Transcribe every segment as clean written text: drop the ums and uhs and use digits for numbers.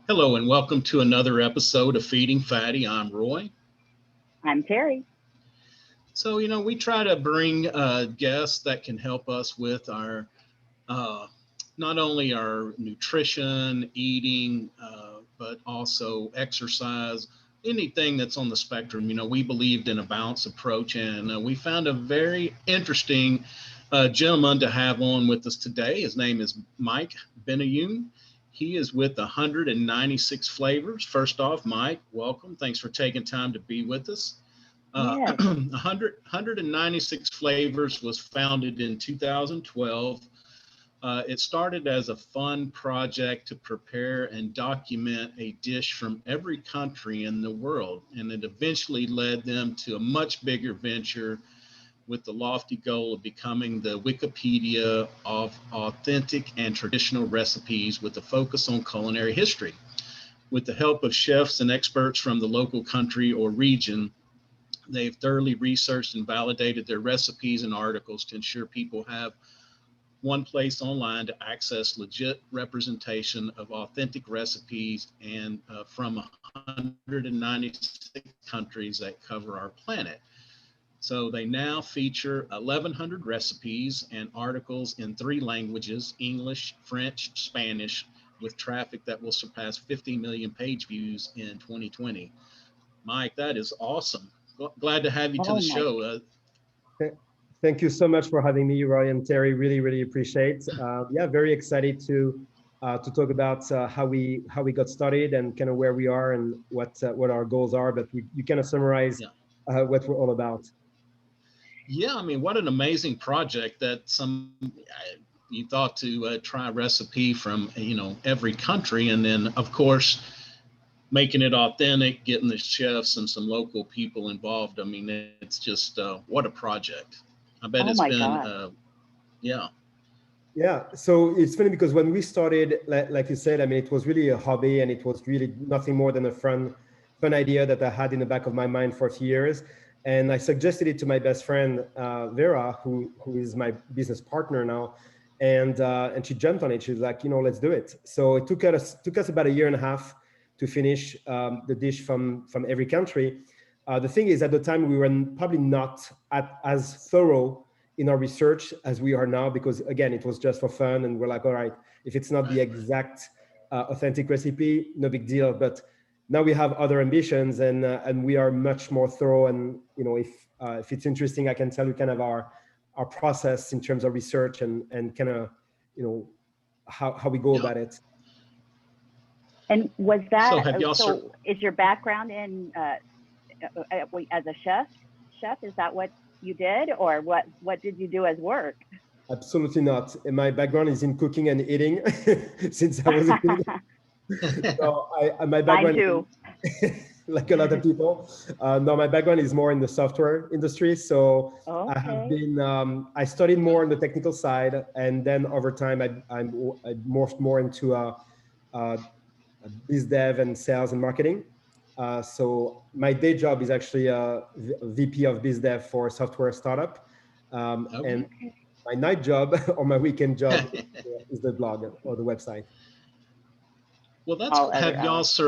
Hello and welcome to another episode of Feeding Fatty. I'm Roy. I'm Terry. So, we try to bring guests that can help us with our uh, not only our nutrition, eating, but also exercise, anything that's on the spectrum. We believed in a balanced approach, and we found a very interesting gentleman to have on with us today. His name is Mike Benayoun. He is with 196 Flavors. First off, Mike, welcome. Thanks for taking time to be with us. Yes. 196 Flavors was founded in 2012. It started as a fun project to prepare and document a dish from every country in the world, and it eventually led them to a much bigger venture with the lofty goal of becoming the Wikipedia of authentic and traditional recipes with a focus on culinary history. With the help of chefs and experts from the local country or region, they've thoroughly researched and validated their recipes and articles to ensure people have one place online to access legit representation of authentic recipes and from 196 countries that cover our planet. So they now feature 1,100 recipes and articles in 3 languages, English, French, Spanish, with traffic that will surpass 50 million page views in 2020. Mike, that is awesome. Glad to have you to Oh the my. show. Thank you so much for having me, Roy and Terry. Really appreciate. Yeah, very excited to talk about how we got started and kind of where we are and what our goals are. But you kind of summarize Yeah. what we're all about. Yeah, I mean, what an amazing project that you thought to try a recipe from every country, and then of course making it authentic, getting the chefs and some local people involved. I mean, it's just what a project. I bet Oh it's my been God. yeah, Yeah, so it's funny because when we started, like you said, I mean, it was really a hobby and it was really nothing more than a fun idea that I had in the back of my mind for a few years. And I suggested it to my best friend, Vera, who is my business partner now. And she jumped on it. She was like, let's do it. So it took us about a year and a half to finish the dish from every country. The thing is, at the time, we were probably not as thorough in our research as we are now, because again, it was just for fun, and we're like, all right, if it's not the right. exact authentic recipe, no big deal. But now we have other ambitions, and we are much more thorough. And if it's interesting, I can tell you kind of our process in terms of research and kind of you know how we go Yeah. about it. And was So that have y'all so? Is your background in as a chef? Chef, is that what you did, or what did you do as work? Absolutely not. And my background is in cooking and eating since I was a kid. So my Mine background, too. like a lot of people, no, my background is more in the software industry. So Okay. I studied more on the technical side, and then over time, I morphed more into uh, biz dev and sales and marketing. So my day job is actually a VP of biz dev for a software startup. And Okay. Okay. my night job or my weekend job is the blog or the website. Well, that's All cool. other hours.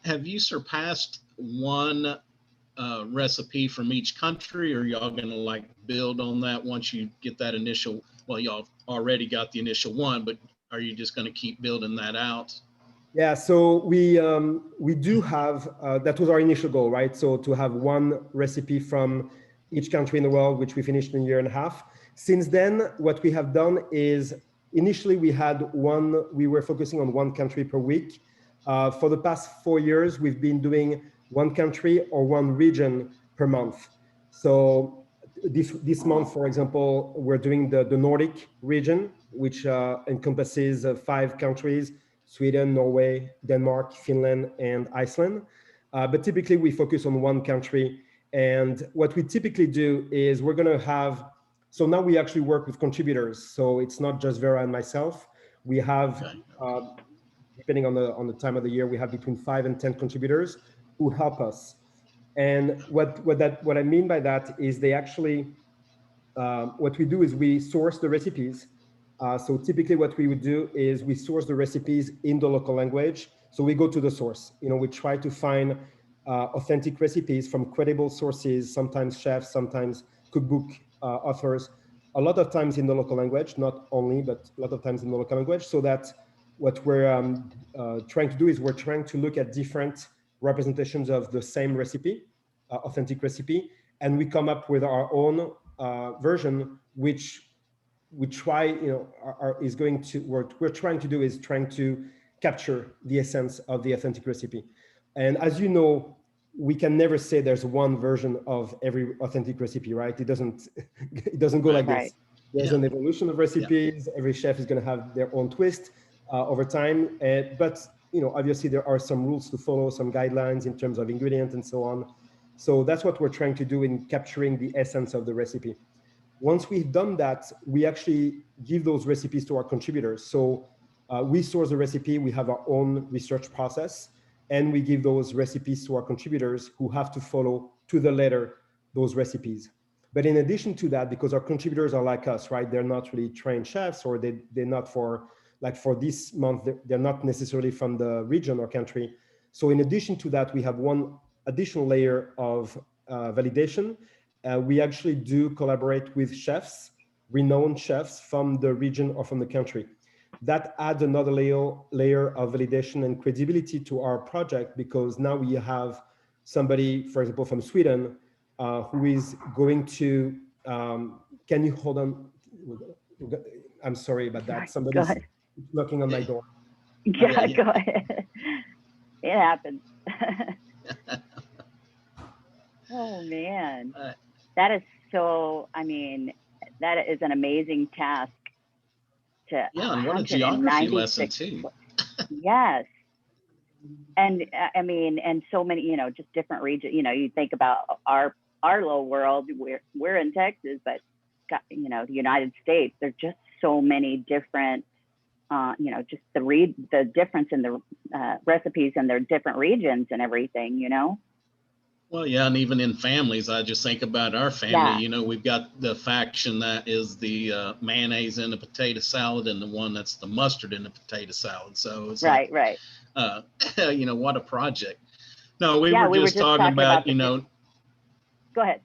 Have you surpassed one recipe from each country, or y'all gonna like build on that once you get that initial? Well, y'all already got the initial one, but are you just gonna keep building that out? Yeah, so we do have that was our initial goal, right? So to have one recipe from each country in the world, which we finished in a year and a half. Since then, what we have done is initially we were focusing on one country per week. For the past 4 years, we've been doing one country or one region per month. So this month, Oh, for example, we're doing the Nordic region, which encompasses 5 countries: Sweden, Norway, Denmark, Finland, and Iceland. But typically we focus on one country. And what we typically do is we're going to have, so now we actually work with contributors. So it's not just Vera and myself. We have, Okay. uh, depending on the time of the year, we have between 5 and 10 contributors who help us. And what I mean by that is they actually, what we do is we source the recipes, So typically what we would do is we source the recipes in the local language. So we go to the source, we try to find authentic recipes from credible sources, sometimes chefs, sometimes cookbook authors, a lot of times in the local language, not only, but a lot of times in the local language, so that what we're trying to do is we're trying to look at different representations of the same recipe, authentic recipe, and we come up with our own version, which we try, is going to, what we're trying to do is trying to capture the essence of the authentic recipe. And as you know, we can never say there's one version of every authentic recipe, right? It doesn't go like Right. this. There's an evolution of recipes. Every chef is going to have their own twist over time. But obviously there are some rules to follow, some guidelines in terms of ingredients and so on. So that's what we're trying to do in capturing the essence of the recipe. Once we've done that, we actually give those recipes to our contributors. So we source the recipe, we have our own research process, and we give those recipes to our contributors who have to follow to the letter those recipes. But in addition to that, because our contributors are like us, right? They're not really trained chefs, or they're not for this month, they're not necessarily from the region or country. So in addition to that, we have one additional layer of validation. We actually do collaborate with chefs, renowned chefs from the region or from the country. That adds another layer of validation and credibility to our project, because now we have somebody, for example, from Sweden, who is going to, can you hold on? I'm sorry about that. Somebody's knocking on my door. Yeah, go ahead. It happens. Oh, man. That is so, that is an amazing task. And what a geography lesson too. Yes. And and so many, just different regions, you think about our little world, we're in Texas, but the United States, there's just so many different, just the difference in the recipes and their different regions and everything, Well, yeah, and even in families, I just think about our family. We've got the faction that is the mayonnaise in the potato salad, and the one that's the mustard in the potato salad. So it's right. What a project. No, we were just talking about Go ahead.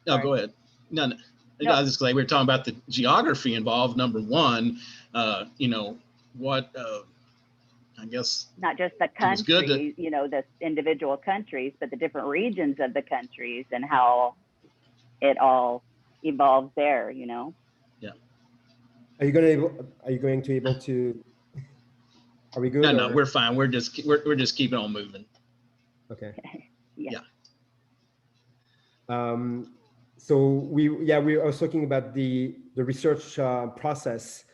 No, go ahead. No. I was just saying, we were talking about the geography involved. Number one, I guess not just the countries, the individual countries, but the different regions of the countries and how it all evolves there, Yeah. Are you going to be able to? Are we good? No, we're fine. We're just keeping on moving. Okay. Yeah. So we are talking about the research process,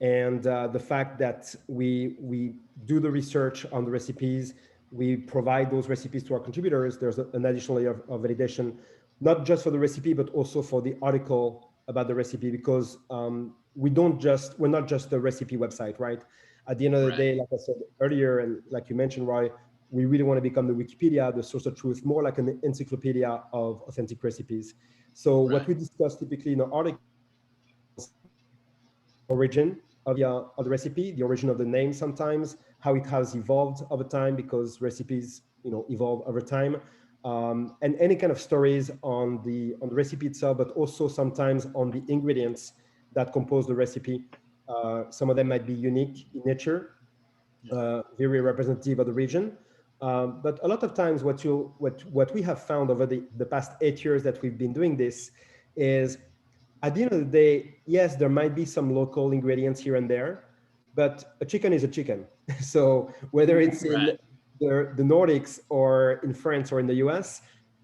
and the fact that we do the research on the recipes, we provide those recipes to our contributors. There's an additional layer of validation, not just for the recipe, but also for the article about the recipe, because we're not just the recipe website, right? At the end of the day, like I said earlier, and like you mentioned, Roy, we really want to become the Wikipedia, the source of truth, more like an encyclopedia of authentic recipes. So what we discuss typically in our article, origin of the recipe, the origin of the name sometimes, how it has evolved over time, because recipes, evolve over time, and any kind of stories on the recipe itself, but also sometimes on the ingredients that compose the recipe. Some of them might be unique in nature, very representative of the region. But a lot of times what we have found over the past 8 years that we've been doing this is, at the end of the day, yes, there might be some local ingredients here and there, but a chicken is a chicken. So whether it's in the Nordics or in France or in the US,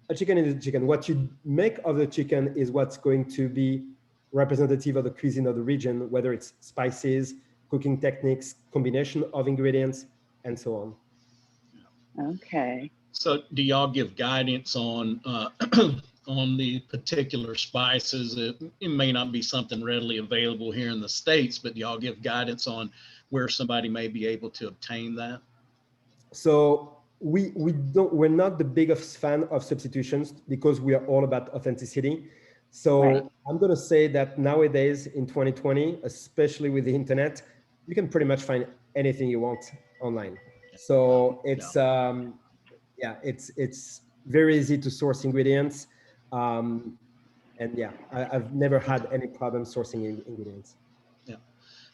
a chicken is a chicken. What you make of the chicken is what's going to be representative of the cuisine of the region, whether it's spices, cooking techniques, combination of ingredients, and so on. Okay. So do y'all give guidance on on the particular spices? It may not be something readily available here in the States, but do y'all give guidance on where somebody may be able to obtain that? So we're not the biggest fan of substitutions, because we are all about authenticity. So Right. I'm going to say that nowadays in 2020, especially with the internet, you can pretty much find anything you want online. So it's yeah, it's very easy to source ingredients, and yeah, I've never had any problem sourcing ingredients. Yeah.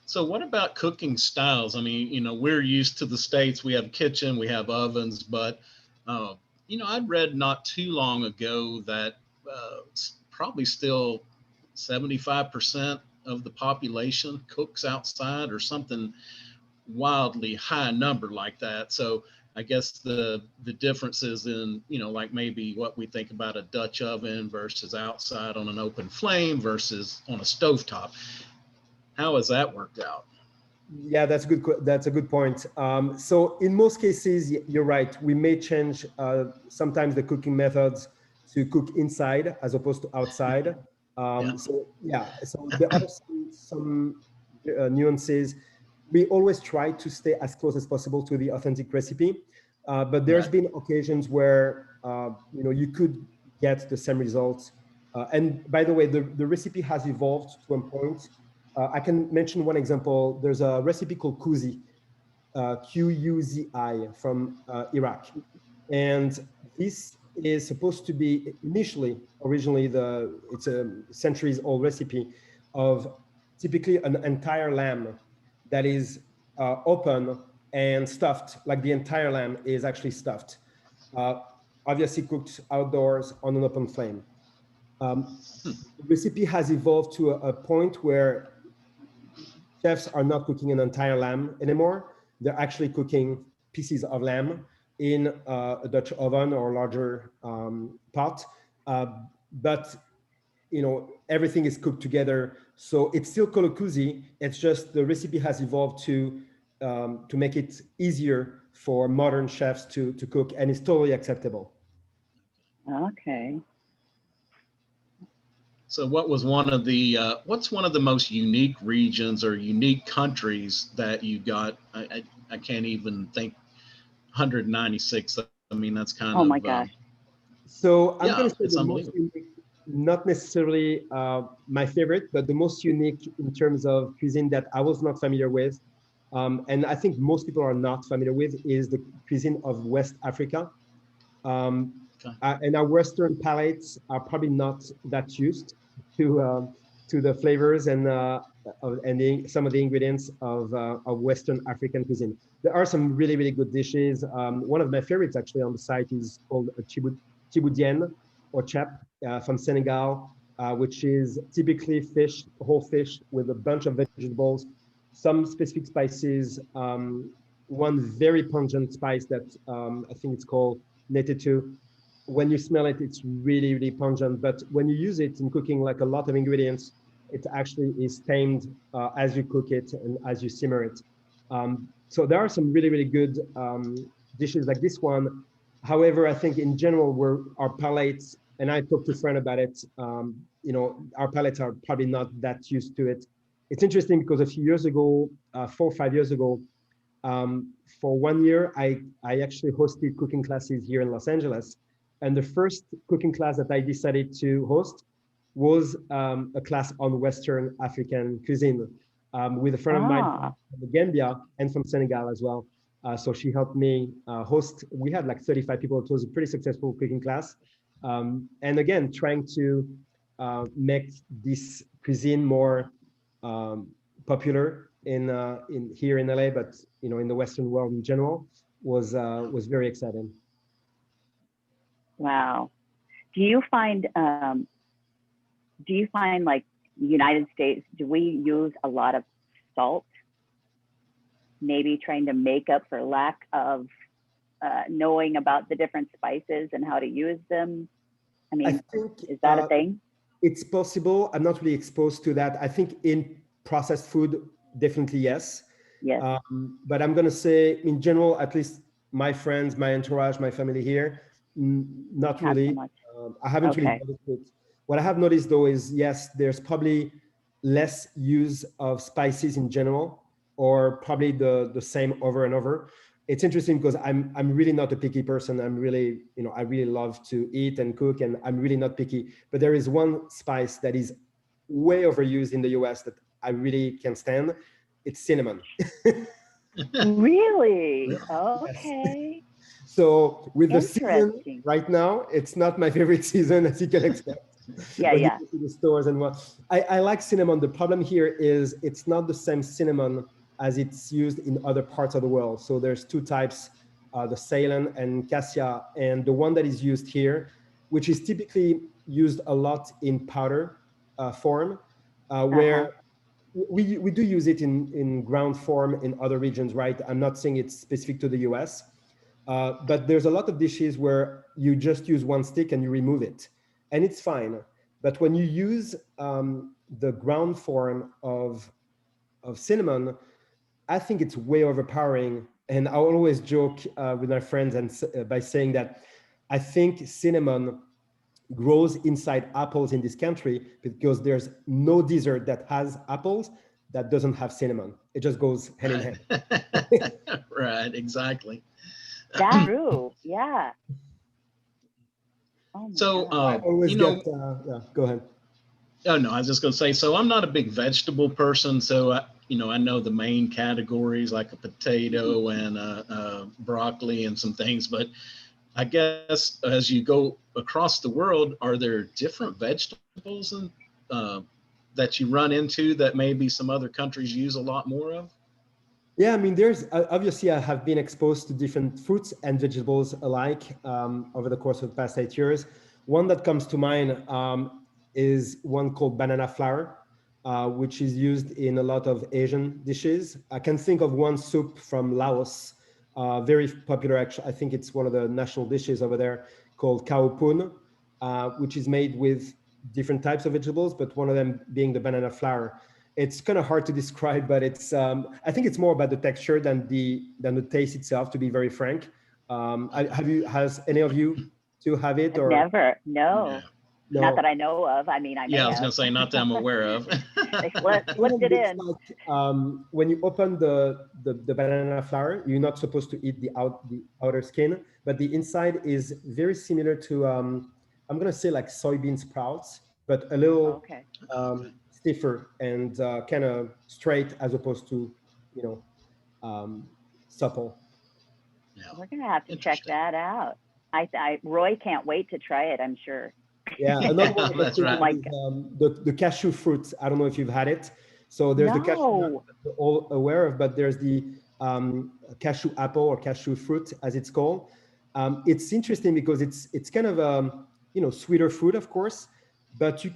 So what about cooking styles? I mean, we're used to the States. We have kitchen, we have ovens, but uh, I'd read not too long ago that probably still 75% of the population cooks outside or something wildly high number like that. So I guess the differences in, like maybe what we think about a Dutch oven versus outside on an open flame versus on a stovetop. How has that worked out? Yeah, that's good. That's a good point. So in most cases, you're right. We may change sometimes the cooking methods to cook inside as opposed to outside. Yeah. So yeah, so there are some nuances. We always try to stay as close as possible to the authentic recipe, but there's Right. been occasions where you could get the same results. And by the way, the recipe has evolved to a point. I can mention one example. There's a recipe called Kuzi, Quzi, from Iraq. And this is supposed to be originally, it's a centuries old recipe of typically an entire lamb that is open and stuffed, like the entire lamb is actually stuffed, uh, obviously cooked outdoors on an open flame. The recipe has evolved to a point where chefs are not cooking an entire lamb anymore. They're actually cooking pieces of lamb in a Dutch oven or larger pot. Uh, but everything is cooked together. So it's still called a kuzi. It's just the recipe has evolved to make it easier for modern chefs to cook, and it's totally acceptable. Okay. So what was what's one of the most unique regions or unique countries that you got? I can't even think 196. I mean, that's kind Oh my of, gosh. So I'm yeah, going to say it's the most unbelievable. unique, not necessarily my favorite, but the most unique in terms of cuisine that I was not familiar with, and I think most people are not familiar with, is the cuisine of West Africa. Um, Okay. and our Western palates are probably not that used to the flavors and some of the ingredients of Western African cuisine. There are some really, really good dishes. One of my favorites actually on the site is called Tiboudienne or chep from Senegal, which is typically fish, whole fish with a bunch of vegetables, some specific spices, one very pungent spice that I think it's called netetu. When you smell it, it's really, really pungent. But when you use it in cooking, like a lot of ingredients, it actually is tamed as you cook it and as you simmer it. So there are some really, really good dishes like this one. However, I think in general, our palates, and I talked to a friend about it, our palates are probably not that used to it. It's interesting because a few years ago, 4 or 5 years ago, for 1 year, I actually hosted cooking classes here in Los Angeles. And the first cooking class that I decided to host was a class on Western African cuisine with a friend of mine Ah, from the Gambia and from Senegal as well. So she helped me host. We had like 35 people. It was a pretty successful cooking class. And again, trying to make this cuisine more popular in here in LA, but in the Western world in general, was very exciting. wow. Do you find like United States, do we use a lot of salt? Maybe trying to make up for lack of knowing about the different spices and how to use them. I I mean, think is that a thing? it's possible. I'm not really exposed to that. I think in processed food, definitely yes. Yes, But I'm going to say, in general, at least my friends, my entourage, my family here, not not so really. much. I haven't really Okay. noticed it. What I have noticed though is, yes, there's probably less use of spices in general, or probably the same over and over. it's interesting because I'm really not a picky person. I'm really, I really love to eat and cook, and I'm really not picky. But there is one spice that is way overused in the US that I really can't stand. It's cinnamon. Really? Yes. Okay. So with the season Interesting. right now, it's not my favorite season, as you can expect. Yeah, When you yeah. go to the stores and what, I like cinnamon. The problem here is it's not the same cinnamon as it's used in other parts of the world. So there's two types, the Ceylon and Cassia, and the one that is used here, which is typically used a lot in powder form, Uh-huh. where we do use it in ground form in other regions, right? I'm not saying it's specific to the US, but there's a lot of dishes where you just use one stick and you remove it, and it's fine. But when you use the ground form of cinnamon, I think it's way overpowering. And I always joke with my friends by saying that I think cinnamon grows inside apples in this country because there's no dessert that has apples that doesn't have cinnamon. It just goes hand in hand. Right. Right, exactly. That's true. Yeah. Oh my So, God. I always get, yeah, go ahead. oh no, I was just going to say, so I'm not a big vegetable person. So, I know the main categories like a potato and broccoli and some things, but I guess as you go across the world, are there different vegetables and that you run into that maybe some other countries use a lot more of? Yeah, I mean, there's obviously I have been exposed to different fruits and vegetables alike over the course of the past 8 years. One that comes to mind is one called banana flour, which is used in a lot of Asian dishes. I can think of one soup from Laos, very popular. Actually, I think it's one of the national dishes over there called khao pun, which is made with different types of vegetables, but one of them being the banana flour. It's kind of hard to describe, but it's I think it's more about the texture than the taste itself, to be very frank. Has any of you to have it I've or never. No. No. Not no? that I know of. I mean, I may Yeah, I was going have. to say, not that I'm aware of. They Kind slipped of it looks in. like when you open the banana flour, you're not supposed to eat the outer skin, but the inside is very similar to I'm gonna say like soybean sprouts, but a little Okay. stiffer and kind of straight as opposed to you know supple. Yeah, We're gonna have to check interesting. that out. Roy can't wait to try it, I'm sure. Yeah, another one Yeah, I was that's Oh thinking right. my is God. the cashew fruit. I don't know if you've had it. So there's the cashew nut No. that we're all aware of, but there's the cashew apple or cashew fruit, as it's called. It's interesting because it's kind of sweeter fruit, of course, but you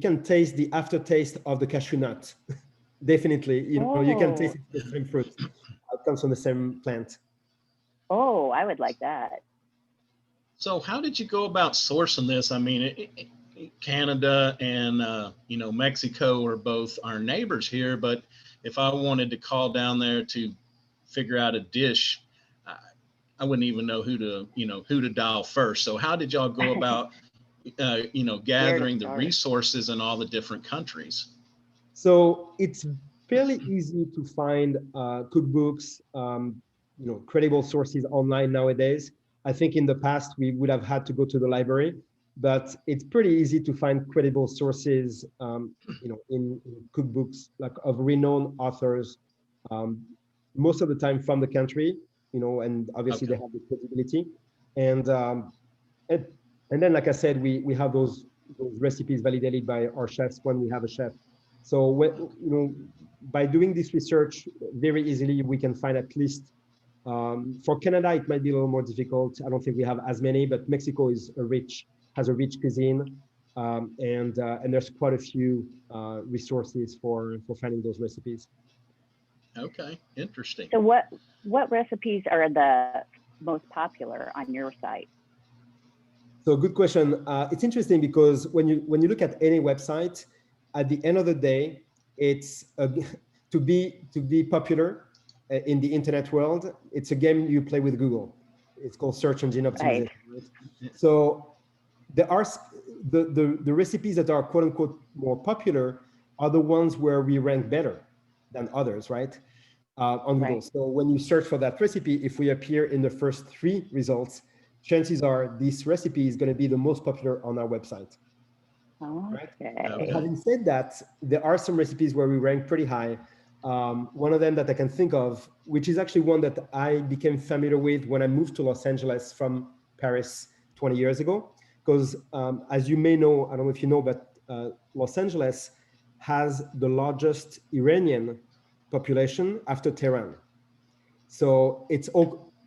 can taste the aftertaste of the cashew nut. Definitely, you can taste Oh. it's the same fruit. It comes from the same plant. Oh, I would like that. So, how did you go about sourcing this? I mean, Canada and Mexico are both our neighbors here, but if I wanted to call down there to figure out a dish, I, I wouldn't even know who to dial first. So, how did y'all go about Where to gathering the start? resources in all the different countries? So it's fairly easy to find cookbooks, credible sources online nowadays. I think in the past we would have had to go to the library, but it's pretty easy to find credible sources, in cookbooks like of renowned authors, um, most of the time from the country, and obviously they Okay. have the credibility. And and, and then, like I said, we have those recipes validated by our chefs when we have a chef. So by doing this research very easily, we can find at least for Canada, it might be a little more difficult. I don't think we have as many, but Mexico has a rich cuisine, and there's quite a few resources for finding those recipes. Okay. Interesting. So what recipes are the most popular on your site? So good question. It's interesting because when you look at any website, at the end of the day, it's to be popular in the internet world. It's a game you play with Google. It's called search engine Right. optimization. Right? So there are the recipes that are quote unquote more popular are the ones where we rank better than others, right? on Google. Right. So when you search for that recipe, if we appear in the first 3 results, chances are this recipe is going to be the most popular on our website. Right? Okay. Having said that, there are some recipes where we rank pretty high. One of them that I can think of, which is actually one that I became familiar with when I moved to Los Angeles from Paris 20 years ago. Because as you may know, I don't know if you know, but Los Angeles has the largest Iranian population after Tehran. So it's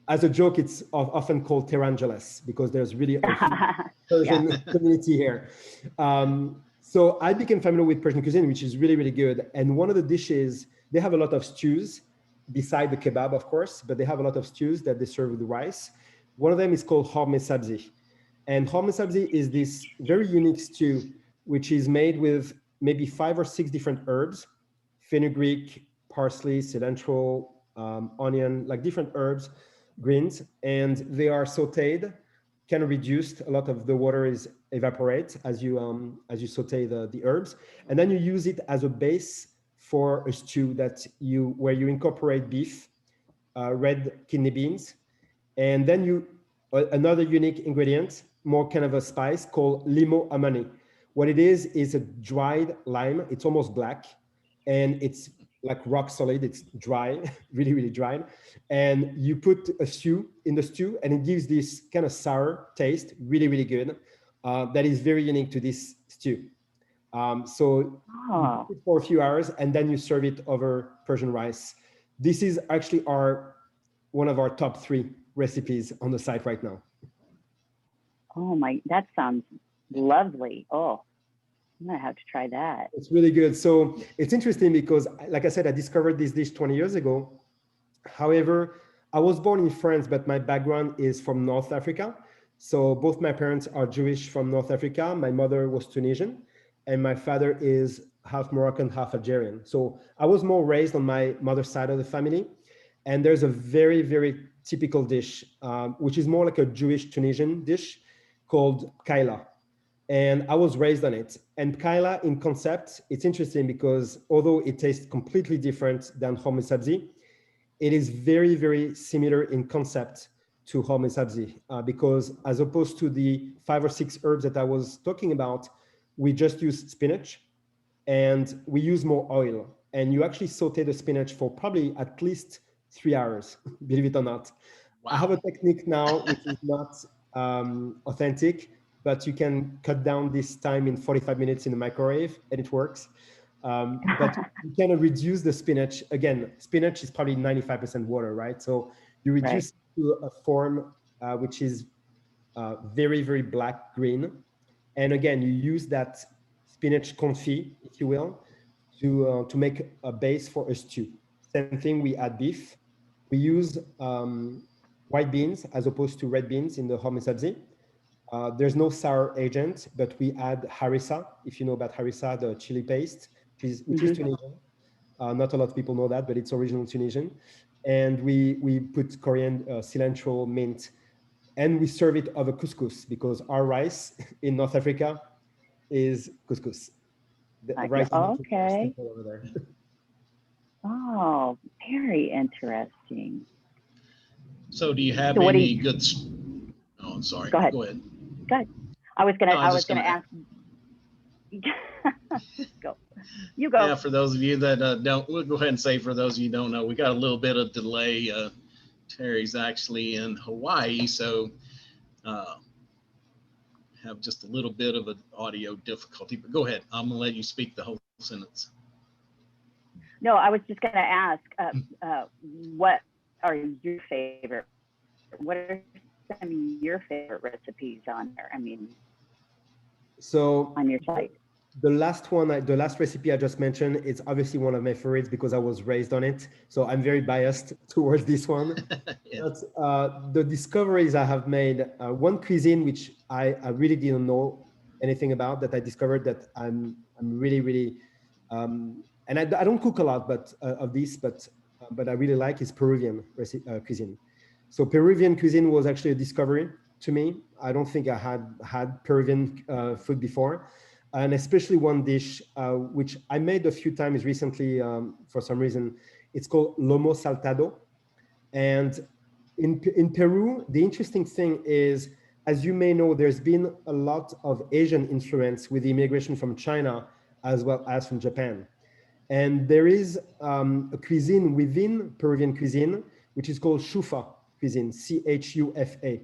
as a joke, it's often called Tehrangeles because there's really a huge Persian community here. So I became familiar with Persian cuisine, which is really, really good. And one of the dishes, they have a lot of stews beside the kebab, of course, but they have a lot of stews that they serve with rice. One of them is called horme sabzi. And horme sabzi is this very unique stew, which is made with maybe 5 or 6 different herbs, fenugreek, parsley, cilantro, onion, like different herbs, greens, and they are sauteed, kind of reduced. A lot of the water is evaporate as you saute the herbs, and then you use it as a base for a stew where you incorporate beef, red kidney beans, and then another unique ingredient, more kind of a spice called limo amani. What it is a dried lime. It's almost black, and it's like rock solid. It's dry, really, really dry. And you put a stew in the stew, and it gives this kind of sour taste, really, really good. That is very unique to this stew. So you cook it for a few hours, and then you serve it over Persian rice. This is actually one of our top 3 recipes on the site right now. Oh my, that sounds lovely. Oh, I'm gonna have to try that. It's really good. So it's interesting because, like I said, I discovered this dish 20 years ago. However, I was born in France, but my background is from North Africa. So both my parents are Jewish from North Africa. My mother was Tunisian, and my father is half Moroccan, half Algerian. So I was more raised on my mother's side of the family. And there's a very, very typical dish, which is more like a Jewish Tunisian dish called kaila. And I was raised on it. And kaila in concept, it's interesting because although it tastes completely different than horme sabzi, it is very, very similar in concept to horme sabzi, because as opposed to the 5 or 6 herbs that I was talking about, we just use spinach and we use more oil. And you actually saute the spinach for probably at least 3 hours, believe it or not. Wow. I have a technique now which is not authentic, but you can cut down this time in 45 minutes in the microwave, and it works. But you kind of reduce the spinach. Again, spinach is probably 95% water, right? So you reduce it to a form which is very, very black green. And again, you use that spinach confit, if you will, to make a base for a stew. Same thing, we add beef. We use white beans as opposed to red beans in the horme sabzi. There's no sour agent, but we add harissa, if you know about harissa, the chili paste, which is Tunisian. Not a lot of people know that, but it's original Tunisian. And we put coriander, cilantro, mint, and we serve it over couscous because our rice in North Africa is couscous. The rice is okay. over there. Oh, very interesting. So do you have any good? Oh, I'm sorry. Go ahead. Go ahead. Go ahead. I was gonna ask. Go. You go. Yeah, for those of you that don't, we'll go ahead and say for those of you who don't know, we got a little bit of delay. Terry's actually in Hawaii, so have just a little bit of an audio difficulty. But go ahead. I'm gonna let you speak the whole sentence. No, I was just gonna ask, what are your favorite? What are some of your favorite recipes on there? I mean, so on your site. The last recipe I just mentioned, it's obviously one of my favorites because I was raised on it. So I'm very biased towards this one. Yeah. But the discoveries I have made, one cuisine which I really didn't know anything about that I discovered that I'm really, really, and I don't cook a lot, but of this, but I really like is Peruvian cuisine. So Peruvian cuisine was actually a discovery to me. I don't think I had Peruvian food before. And especially one dish, which I made a few times recently for some reason, It's called lomo saltado. And in Peru, the interesting thing is, as you may know, there's been a lot of Asian influence with the immigration from China as well as from Japan. And there is a cuisine within Peruvian cuisine, which is called Chufa cuisine, Chufa.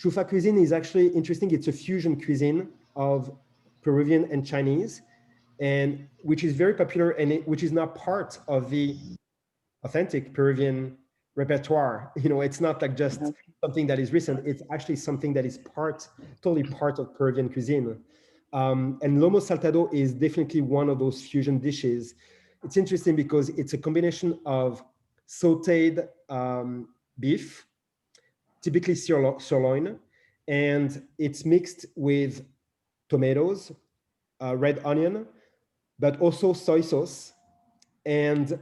Chufa cuisine is actually interesting. It's a fusion cuisine of Peruvian and Chinese, and which is very popular, and which is not part of the authentic Peruvian repertoire. You know, it's not like just something that is recent. It's actually something that is totally part of Peruvian cuisine. And lomo saltado is definitely one of those fusion dishes. It's interesting because it's a combination of sauteed beef, typically sirloin, and it's mixed with tomatoes, red onion, but also soy sauce, and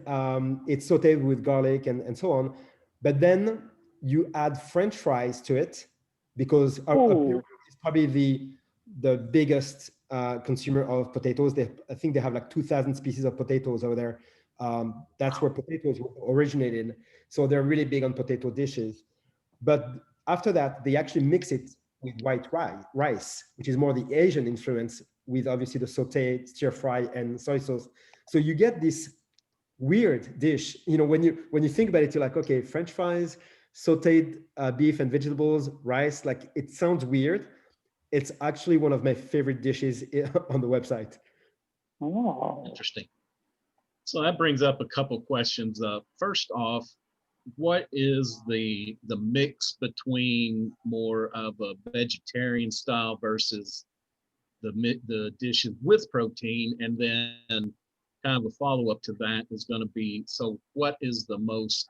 it's sauteed with garlic and so on. But then you add French fries to it, because Peru is probably the biggest consumer of potatoes. I think they have like 2,000 species of potatoes over there. That's where potatoes originated. So they're really big on potato dishes. But after that, they actually mix it with white rice, which is more the Asian influence, with obviously the sauteed, stir fry, and soy sauce. So you get this weird dish. You know, when you think about it, you're like, okay, French fries, sauteed beef and vegetables, rice. Like, it sounds weird. It's actually one of my favorite dishes on the website. Oh, Interesting. So that brings up a couple questions. First off, what is the mix between more of a vegetarian style versus the dishes with protein? And then kind of a follow-up to that is going to be, so what is the most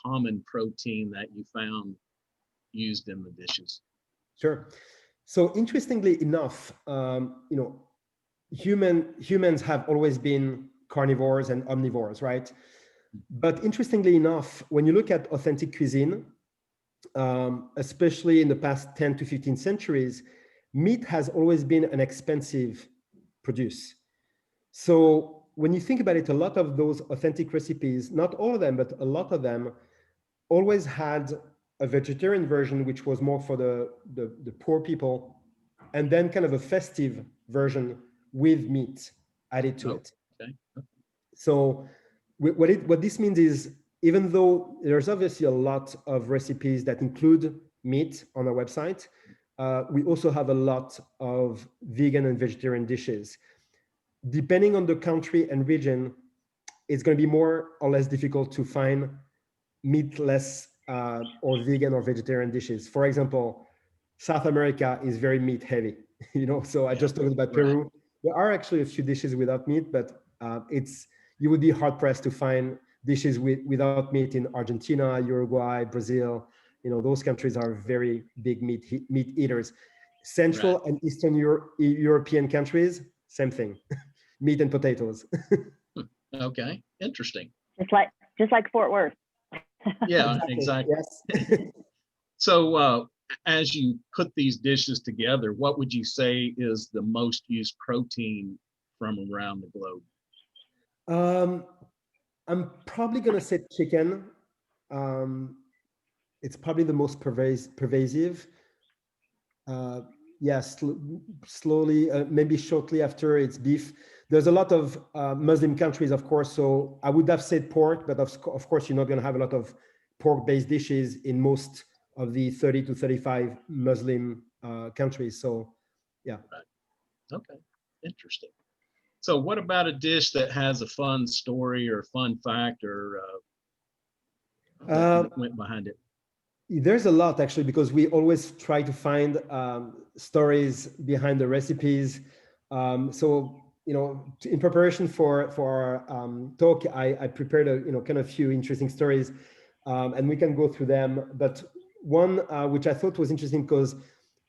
common protein that you found used in the dishes? Sure. So interestingly enough, you know, humans have always been carnivores and omnivores, right? But interestingly enough, when you look at authentic cuisine, especially in the past 10 to 15 centuries, meat has always been an expensive produce. So when you think about it, a lot of those authentic recipes, not all of them, but a lot of them, always had a vegetarian version, which was more for the poor people, and then kind of a festive version with meat added to it. Okay. So what this means is, even though there's obviously a lot of recipes that include meat on our website, we also have a lot of vegan and vegetarian dishes. Depending on the country and region, it's going to be more or less difficult to find meatless or vegan or vegetarian dishes. For example, South America is very meat heavy, you know. So I just talked about Peru. There are actually a few dishes without meat, but you would be hard pressed to find dishes without meat in Argentina, Uruguay, Brazil. You know, those countries are very big meat eaters. Central and Eastern European countries, same thing, meat and potatoes. Okay, interesting. just like Fort Worth. Yeah, exactly. Yes. So as you put these dishes together, what would you say is the most used protein from around the globe? I'm probably going to say chicken. It's probably the most pervasive. Yes, slowly, maybe shortly after, it's beef. There's a lot of Muslim countries, of course, so I would have said pork, but of course, you're not going to have a lot of pork-based dishes in most of the 30 to 35 Muslim countries. So, yeah. Right. Okay, interesting. So what about a dish that has a fun story or fun fact or that went behind it? There's a lot, actually, because we always try to find stories behind the recipes. So, you know, in preparation for our talk, I prepared a kind of few interesting stories, and we can go through them. But one which I thought was interesting, because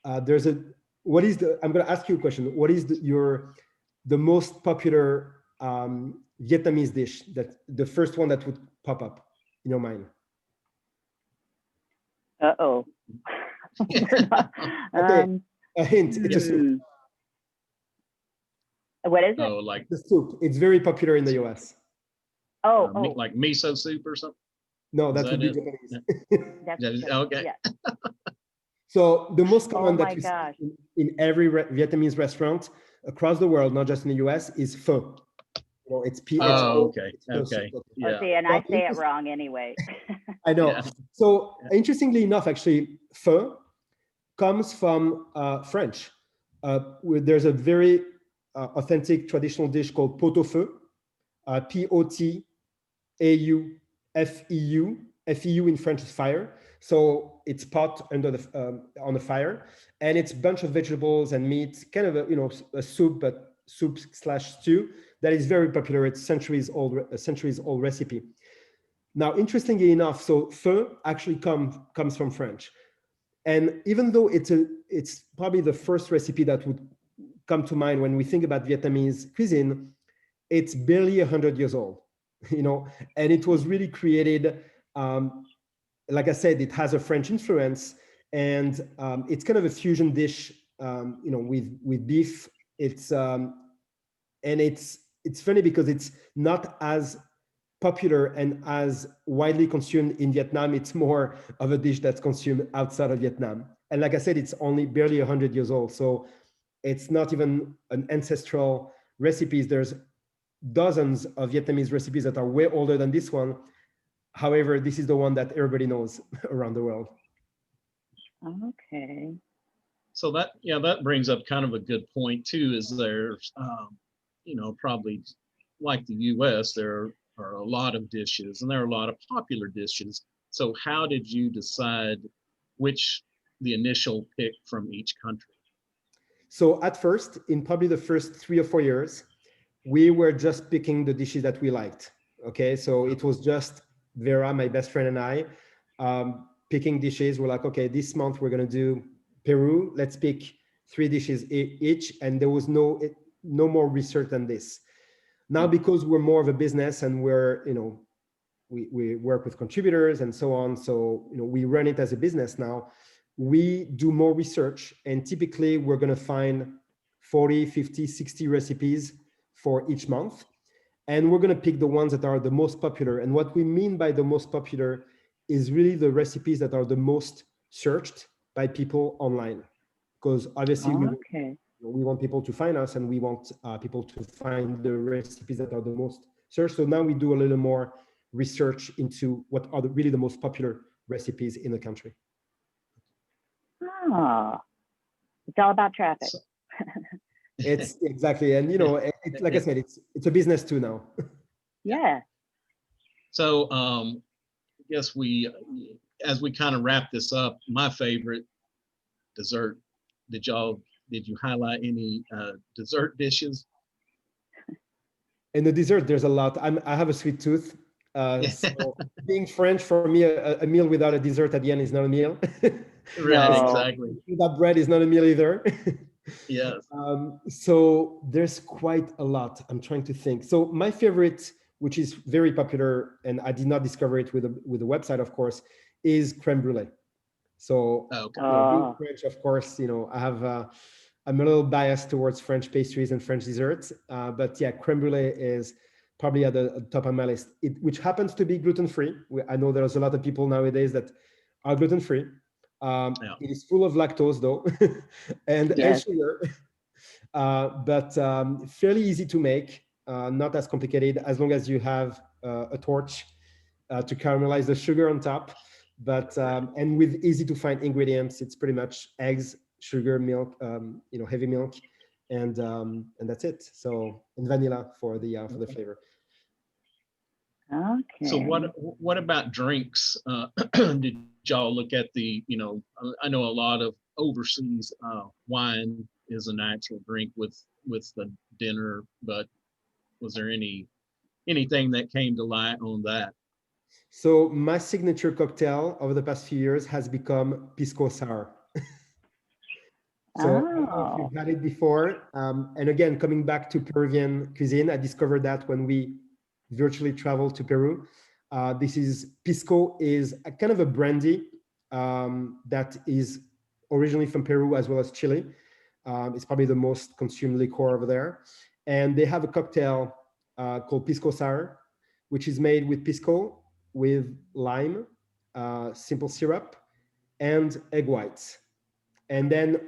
I'm going to ask you a question. What is the most popular Vietnamese dish, that the first one that would pop up in your mind? Uh-oh. Okay, a hint. It's a soup. What is it? Oh, like The soup. It's very popular in the US. like miso soup or something? No, Is that would that be it? Japanese. That's Okay. yeah. So the most Oh common my that you gosh. see in every Vietnamese restaurant across the world, not just in the US, is pho. You know, it's Oh, PHO. okay. It's pho Okay. soup. Oh, Yeah. see, and So I say it wrong anyway. I know. Yeah. So interestingly enough, actually, pho comes from French. There's a very authentic traditional dish called pot-au-feu, P-O-T-A-U-F-E-U. F-E-U in French is fire. So it's pot under the on the fire, and it's a bunch of vegetables and meat, kind of a soup, but soup slash stew that is very popular. It's centuries old recipe. Now, interestingly enough, so pho actually comes from French. And even though it's probably the first recipe that would come to mind when we think about Vietnamese cuisine, it's barely 100 years old, and it was really created, like I said, it has a French influence, and it's kind of a fusion dish, with beef. It's funny because it's not as popular and as widely consumed in Vietnam. It's more of a dish that's consumed outside of Vietnam. And like I said, it's only barely 100 years old. So it's not even an ancestral recipes. There's dozens of Vietnamese recipes that are way older than this one. However, this is the one that everybody knows around the world. Okay. So that brings up kind of a good point too, is there's, probably like the US, there are a lot of dishes and there are a lot of popular dishes. So how did you decide the initial pick from each country? So at first, in probably the first 3 or 4 years, we were just picking the dishes that we liked. Okay, so it was just Vera, my best friend, and I picking dishes. We're like, okay, this month we're gonna do Peru. Let's pick 3 dishes each, and there was no more research than this. Now, because we're more of a business and we work with contributors and so on, so we run it as a business now. We do more research, and typically we're going to find 40, 50, 60 recipes for each month, and we're going to pick the ones that are the most popular. And what we mean by the most popular is really the recipes that are the most searched by people online, because obviously we want people to find us, and we want people to find the recipes that are the most searched. So now we do a little more research into what are really the most popular recipes in the country. Oh, it's all about traffic. It's exactly, and it's like I said, it's a business too now. Yeah. So I guess as we kind of wrap this up, my favorite dessert. Did you highlight any dessert dishes? In the dessert, there's a lot. I have a sweet tooth. So being French, for me, a meal without a dessert at the end is not a meal. Right, No. exactly. Without bread is not a meal either. Yes. So there's quite a lot. I'm trying to think. So my favorite, which is very popular, and I did not discover it with the website, of course, is crème brûlée. So being French, of course, I'm a little biased towards French pastries and French desserts, but yeah, crème brûlée is probably at the top of my list, which happens to be gluten-free. I know there's a lot of people nowadays that are gluten-free. It is full of lactose though, and sugar, but fairly easy to make, not as complicated, as long as you have a torch to caramelize the sugar on top. But and with easy to find ingredients, it's pretty much eggs, sugar, milk, heavy milk, and that's it. So, and vanilla for the flavor. Okay. So what about drinks? Did y'all look at I know a lot of overseas wine is an actual drink with the dinner, but was there anything that came to light on that? So my signature cocktail over the past few years has become pisco sour. So I don't know if you've had it before. And again, coming back to Peruvian cuisine, I discovered that when we virtually traveled to Peru. Pisco is a kind of a brandy that is originally from Peru as well as Chile. It's probably the most consumed liqueur over there. And they have a cocktail called pisco sour, which is made with pisco, with lime, simple syrup, and egg whites. And then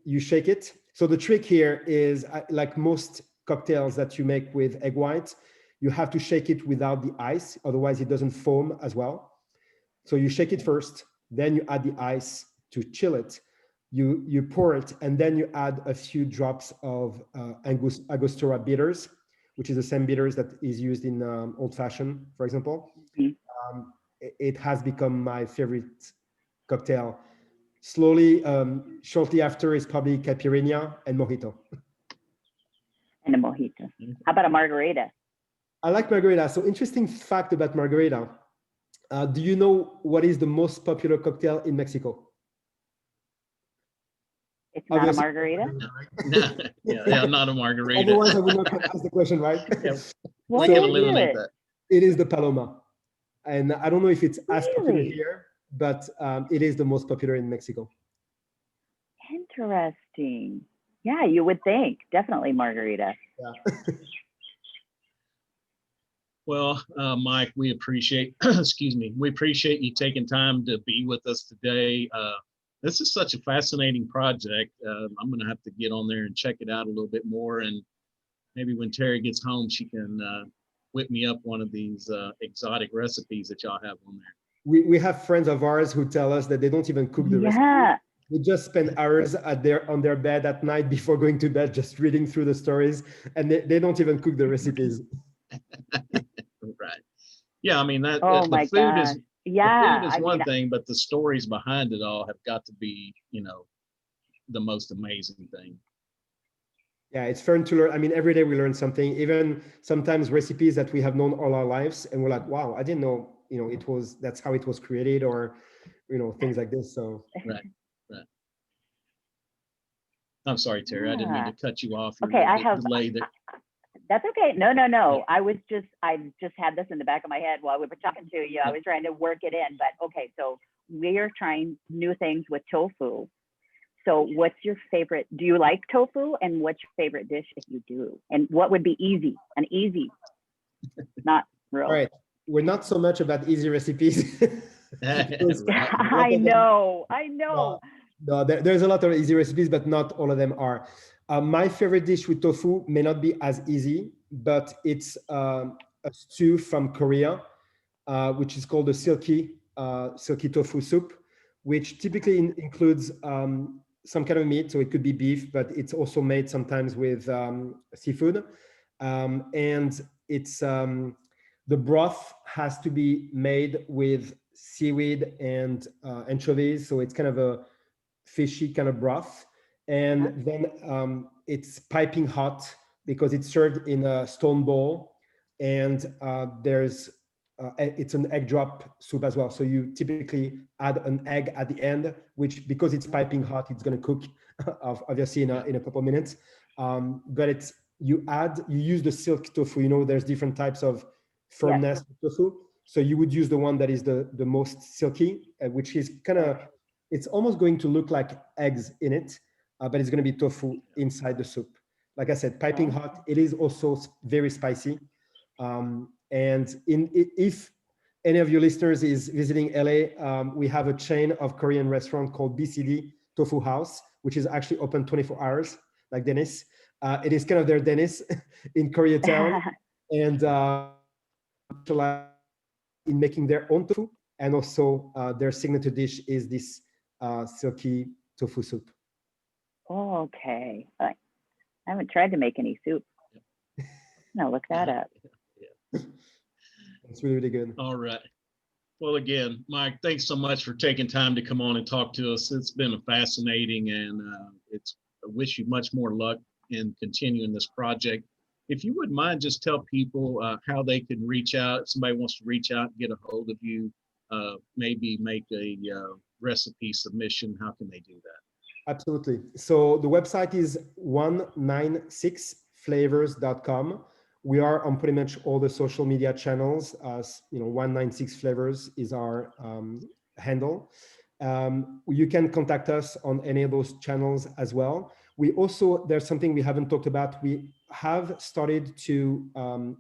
you shake it. So the trick here is, like most cocktails that you make with egg whites, you have to shake it without the ice, otherwise it doesn't foam as well. So you shake it first, then you add the ice to chill it. You pour it, and then you add a few drops of Angostura bitters, which is the same bitters that is used in old fashioned, for example. It has become my favorite cocktail. Slowly, shortly after is probably caipirinha and mojito. And a mojito. How about a margarita? I like margarita. So interesting fact about margarita. Do you know what is the most popular cocktail in Mexico? It's not Obviously, a margarita? Yeah, not a margarita. Otherwise, I would not have asked the question, right? Yeah. What We is can eliminate it? that. It is the Paloma. And I don't know if it's as popular Really? here, but it is the most popular in Mexico. Interesting. Yeah, you would think. Definitely margarita. Yeah. Well, Mike, we appreciate, excuse me, we appreciate you taking time to be with us today. This is such a fascinating project. I'm going to have to get on there and check it out a little bit more. And maybe when Terry gets home, she can whip me up one of these exotic recipes that y'all have on there. We have friends of ours who tell us that they don't even cook the recipe. Yeah. They just spend hours on their bed at night before going to bed, just reading through the stories, and they don't even cook the recipes. Right. Yeah, I mean that Oh the my food gosh. is Yeah. the food is I one mean, thing, but the stories behind it all have got to be, the most amazing thing. Yeah, it's fun to learn. I mean, every day we learn something, even sometimes recipes that we have known all our lives, and we're like, wow, I didn't know, that's how it was created, or, things like this. So Right. I'm sorry, Terry. I didn't mean to cut you off. Okay, I have. Delay there. That's okay. No. I just had this in the back of my head while we were talking to you. I was trying to work it in, but okay. So we're trying new things with tofu. So what's your favorite? Do you like tofu? And what's your favorite dish if you do? And what would be easy? Not real. All right. We're not so much about easy recipes. I know. No, there's a lot of easy recipes, but not all of them are. My favorite dish with tofu may not be as easy, but it's a stew from Korea, which is called the silky tofu soup, which typically includes some kind of meat. So it could be beef, but it's also made sometimes with seafood. And it's the broth has to be made with seaweed and anchovies. So it's kind of a fishy kind of broth. And then it's piping hot because it's served in a stone bowl. And it's an egg drop soup as well. So you typically add an egg at the end, which because it's piping hot, it's going to cook obviously in a couple of minutes. But you use the silk tofu. There's different types of firmness tofu. So you would use the one that is the most silky, which is kind of, it's almost going to look like eggs in it, but it's going to be tofu inside the soup. Like I said, piping hot. It is also very spicy. And if any of your listeners is visiting LA, we have a chain of Korean restaurant called BCD Tofu House, which is actually open 24 hours, like Dennis. It is kind of their Dennis in Koreatown. And in making their own tofu. And also their signature dish is this silky tofu soup. Oh, okay. I haven't tried to make any soup. No, look that up. It's really, really good. All right. Well, again, Mike, thanks so much for taking time to come on and talk to us. It's been fascinating, and I wish you much more luck in continuing this project. If you wouldn't mind, just tell people how they can reach out. If somebody wants to reach out and get a hold of you, maybe make a recipe submission, how can they do that? Absolutely. So the website is 196flavors.com. We are on pretty much all the social media channels. 196 Flavors is our handle. You can contact us on any of those channels as well. We also, there's something we haven't talked about. We have started to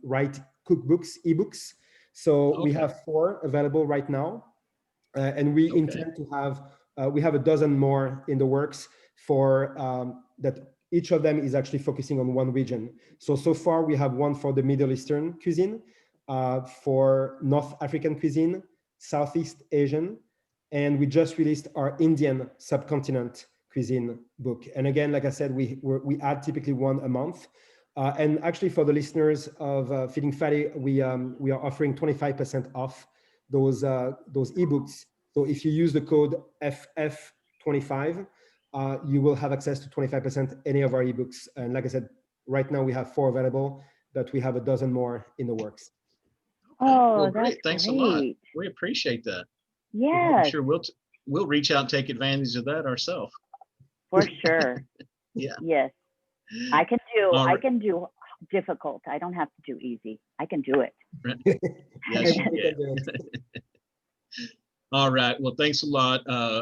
write cookbooks, ebooks. So we Okay. have 4 available right now, and we Okay. intend to have we have a dozen more in the works for that. Each of them is actually focusing on one region. So far we have one for the Middle Eastern cuisine, for North African cuisine, Southeast Asian, and we just released our Indian subcontinent cuisine book. And again, like I said, we add typically one a month. And actually, for the listeners of Feeding Fatty, we are offering 25% off those ebooks. So if you use the code FF25, you will have access to 25% any of our ebooks. And like I said, right now we have 4 available, but we have a dozen more in the works. Okay. Oh, Well, great. that's Thanks a lot. great. We appreciate that. I'm Yes, sure we'll reach out and take advantage of that ourselves. for sure. Yeah. Yes, All I right. can do difficult. I don't have to do easy. I can do it. Yes, you Everybody can. can do it. All right. Well, thanks a lot.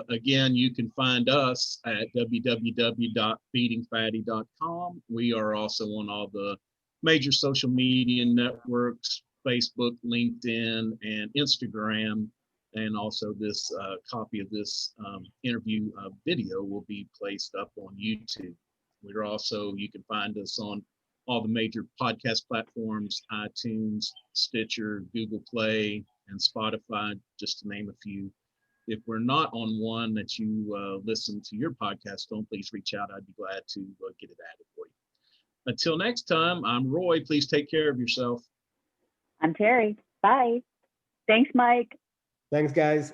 Again, you can find us at www.feedingfatty.com. We are also on all the major social media networks, Facebook, LinkedIn, and Instagram. And also this copy of this interview video will be placed up on YouTube. We're also, you can find us on all the major podcast platforms, iTunes, Stitcher, Google Play, and Spotify, just to name a few. If we're not on one that you listen to your podcast on, please reach out. I'd be glad to get it added for you. Until next time, I'm Roy. Please take care of yourself. I'm Terry. Bye. Thanks, Mike. Thanks, guys.